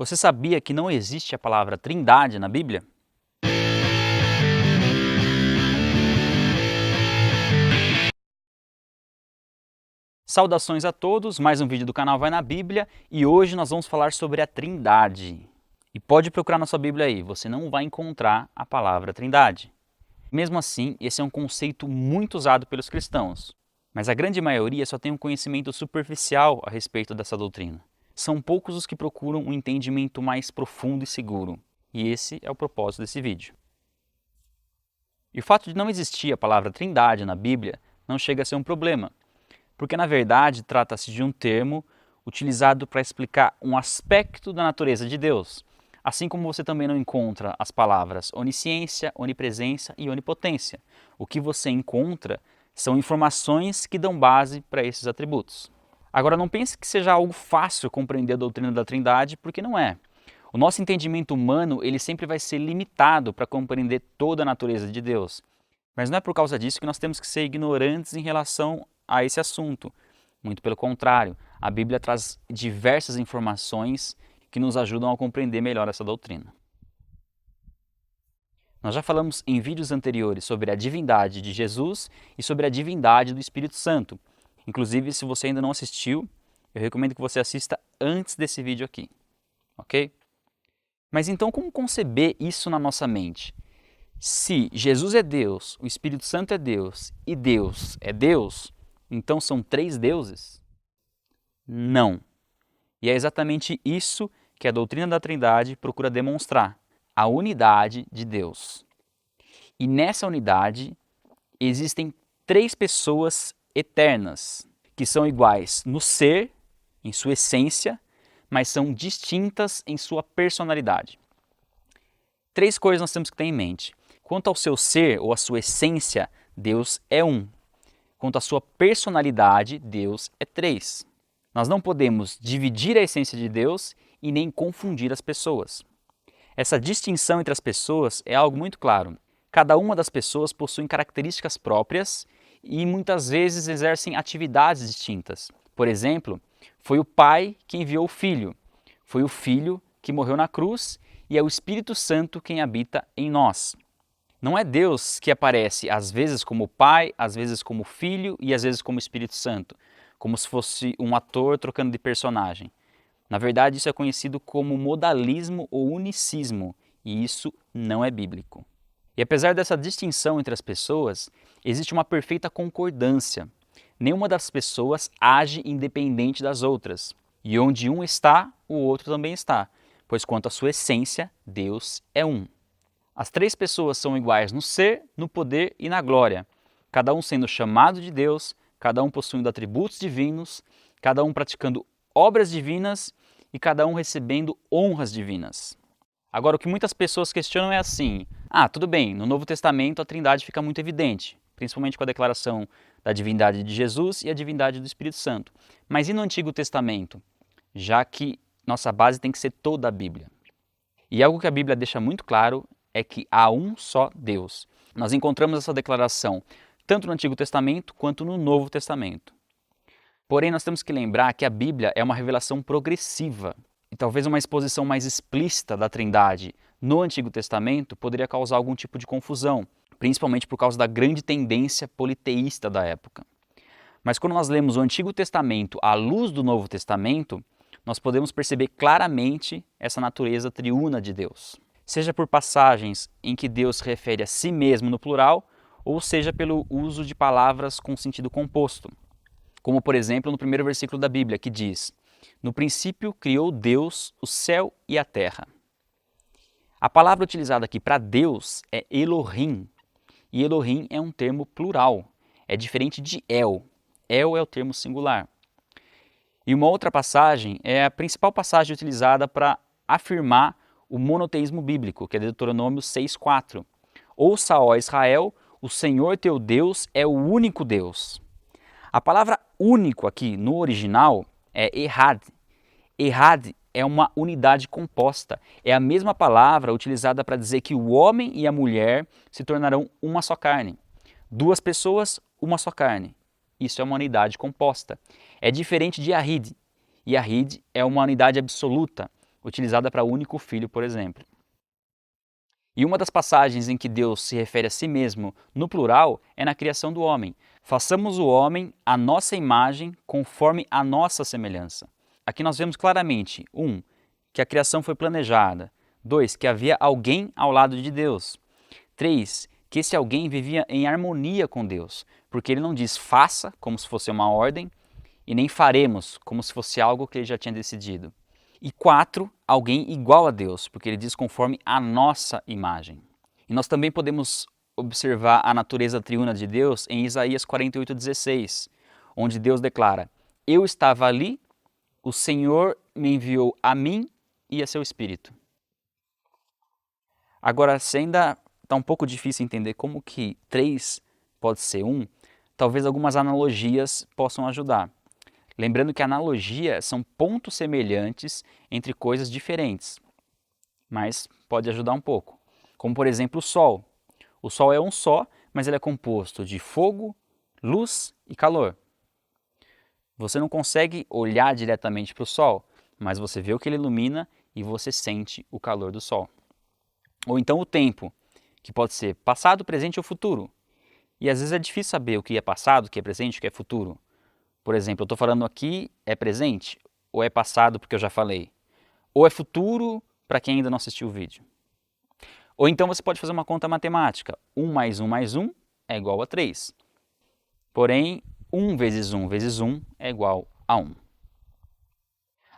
Você sabia que não existe a palavra Trindade na Bíblia? Saudações a todos, mais um vídeo do canal Vai na Bíblia e hoje nós vamos falar sobre a Trindade. E pode procurar na sua Bíblia aí, você não vai encontrar a palavra Trindade. Mesmo assim, esse é um conceito muito usado pelos cristãos, mas a grande maioria só tem um conhecimento superficial a respeito dessa doutrina. São poucos os que procuram um entendimento mais profundo e seguro, e esse é o propósito desse vídeo. E o fato de não existir a palavra Trindade na Bíblia não chega a ser um problema, porque na verdade trata-se de um termo utilizado para explicar um aspecto da natureza de Deus, assim como você também não encontra as palavras onisciência, onipresença e onipotência. O que você encontra são informações que dão base para esses atributos. Agora não pense que seja algo fácil compreender a doutrina da Trindade, porque não é. O nosso entendimento humano ele sempre vai ser limitado para compreender toda a natureza de Deus. Mas não é por causa disso que nós temos que ser ignorantes em relação a esse assunto. Muito pelo contrário, a Bíblia traz diversas informações que nos ajudam a compreender melhor essa doutrina. Nós já falamos em vídeos anteriores sobre a divindade de Jesus e sobre a divindade do Espírito Santo. Inclusive, se você ainda não assistiu, eu recomendo que você assista antes desse vídeo aqui, ok? Mas então como conceber isso na nossa mente? Se Jesus é Deus, o Espírito Santo é Deus e Deus é Deus, então são três deuses? Não. E é exatamente isso que a doutrina da Trindade procura demonstrar, a unidade de Deus. E nessa unidade existem três pessoas eternas, que são iguais no ser, em sua essência, mas são distintas em sua personalidade. Três coisas nós temos que ter em mente. Quanto ao seu ser ou à sua essência, Deus é um. Quanto à sua personalidade, Deus é três. Nós não podemos dividir a essência de Deus e nem confundir as pessoas. Essa distinção entre as pessoas é algo muito claro. Cada uma das pessoas possui características próprias e muitas vezes exercem atividades distintas. Por exemplo, foi o Pai que enviou o Filho, foi o Filho que morreu na cruz e é o Espírito Santo quem habita em nós. Não é Deus que aparece às vezes como Pai, às vezes como Filho e às vezes como Espírito Santo, como se fosse um ator trocando de personagem. Na verdade, isso é conhecido como modalismo ou unicismo, e isso não é bíblico. E apesar dessa distinção entre as pessoas, existe uma perfeita concordância. Nenhuma das pessoas age independente das outras. E onde um está, o outro também está, pois quanto à sua essência, Deus é um. As três pessoas são iguais no ser, no poder e na glória, cada um sendo chamado de Deus, cada um possuindo atributos divinos, cada um praticando obras divinas e cada um recebendo honras divinas. Agora, o que muitas pessoas questionam é assim: tudo bem, no Novo Testamento a Trindade fica muito evidente, principalmente com a declaração da divindade de Jesus e a divindade do Espírito Santo. Mas e no Antigo Testamento? Já que nossa base tem que ser toda a Bíblia. E algo que a Bíblia deixa muito claro é que há um só Deus. Nós encontramos essa declaração tanto no Antigo Testamento quanto no Novo Testamento. Porém, nós temos que lembrar que a Bíblia é uma revelação progressiva. E talvez uma exposição mais explícita da Trindade no Antigo Testamento poderia causar algum tipo de confusão, principalmente por causa da grande tendência politeísta da época. Mas quando nós lemos o Antigo Testamento à luz do Novo Testamento, nós podemos perceber claramente essa natureza triuna de Deus. Seja por passagens em que Deus se refere a si mesmo no plural, ou seja pelo uso de palavras com sentido composto. Como, por exemplo, no primeiro versículo da Bíblia, que diz: no princípio criou Deus o céu e a terra. A palavra utilizada aqui para Deus é Elohim, e Elohim é um termo plural, é diferente de El. El é o termo singular. E uma outra passagem é a principal passagem utilizada para afirmar o monoteísmo bíblico, que é Deuteronômio 6,4. Ouça, ó Israel, o Senhor teu Deus é o único Deus. A palavra único aqui no original é Ehad. Ehad é uma unidade composta. É a mesma palavra utilizada para dizer que o homem e a mulher se tornarão uma só carne. Duas pessoas, uma só carne. Isso é uma unidade composta. É diferente de Yahid. Yahid é uma unidade absoluta. utilizada para o único filho, por exemplo. E uma das passagens em que Deus se refere a si mesmo no plural é na criação do homem. Façamos o homem à nossa imagem, conforme a nossa semelhança. Aqui nós vemos claramente, 1, que a criação foi planejada. 2, que havia alguém ao lado de Deus. 3, que esse alguém vivia em harmonia com Deus, porque ele não diz faça, como se fosse uma ordem, e nem faremos, como se fosse algo que ele já tinha decidido. E 4, alguém igual a Deus, porque ele diz conforme a nossa imagem. E nós também podemos observar a natureza triuna de Deus em Isaías 48:16, onde Deus declara: eu estava ali, o Senhor me enviou a mim e a seu Espírito. Agora, se ainda está um pouco difícil entender como que 3 pode ser 1, talvez algumas analogias possam ajudar. Lembrando que analogia são pontos semelhantes entre coisas diferentes, mas pode ajudar um pouco. Como, por exemplo, o Sol. O Sol é um só, mas ele é composto de fogo, luz e calor. Você não consegue olhar diretamente para o Sol, mas você vê o que ele ilumina e você sente o calor do Sol. Ou então o tempo, que pode ser passado, presente ou futuro. E às vezes é difícil saber o que é passado, o que é presente, o que é futuro. Por exemplo, eu estou falando aqui, é presente ou é passado porque eu já falei? Ou é futuro para quem ainda não assistiu o vídeo? Ou então você pode fazer uma conta matemática. 1 mais 1 mais 1 é igual a 3. Porém, 1 vezes 1 vezes 1 é igual a 1.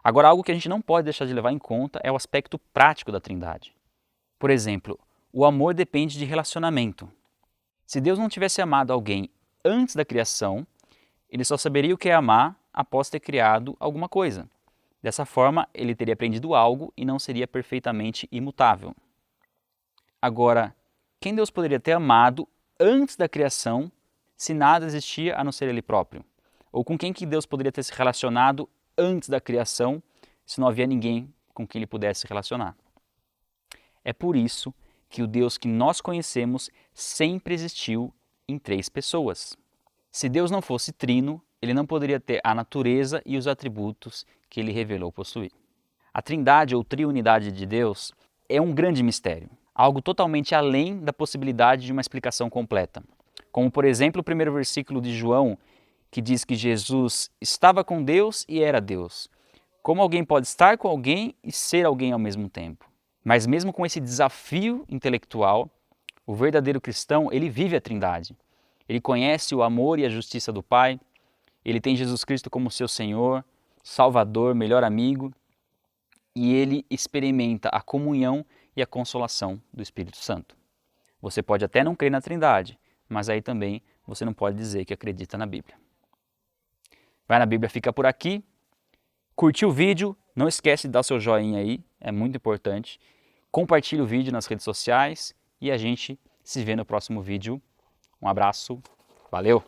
Agora, algo que a gente não pode deixar de levar em conta é o aspecto prático da Trindade. Por exemplo, o amor depende de relacionamento. Se Deus não tivesse amado alguém antes da criação, ele só saberia o que é amar após ter criado alguma coisa. Dessa forma, ele teria aprendido algo e não seria perfeitamente imutável. Agora, quem Deus poderia ter amado antes da criação se nada existia a não ser ele próprio? Ou com quem que Deus poderia ter se relacionado antes da criação se não havia ninguém com quem ele pudesse se relacionar? É por isso que o Deus que nós conhecemos sempre existiu em 3 pessoas. Se Deus não fosse trino, ele não poderia ter a natureza e os atributos que ele revelou possuir. A Trindade ou triunidade de Deus é um grande mistério, algo totalmente além da possibilidade de uma explicação completa. Como, por exemplo, o primeiro versículo de João, que diz que Jesus estava com Deus e era Deus. Como alguém pode estar com alguém e ser alguém ao mesmo tempo? Mas mesmo com esse desafio intelectual, o verdadeiro cristão, ele vive a Trindade. Ele conhece o amor e a justiça do Pai, ele tem Jesus Cristo como seu Senhor, Salvador, melhor amigo, e ele experimenta a comunhão e a consolação do Espírito Santo. Você pode até não crer na Trindade, mas aí também você não pode dizer que acredita na Bíblia. Vai na Bíblia, fica por aqui. Curtiu o vídeo? Não esquece de dar o seu joinha aí, é muito importante. Compartilhe o vídeo nas redes sociais e a gente se vê no próximo vídeo. Um abraço, valeu!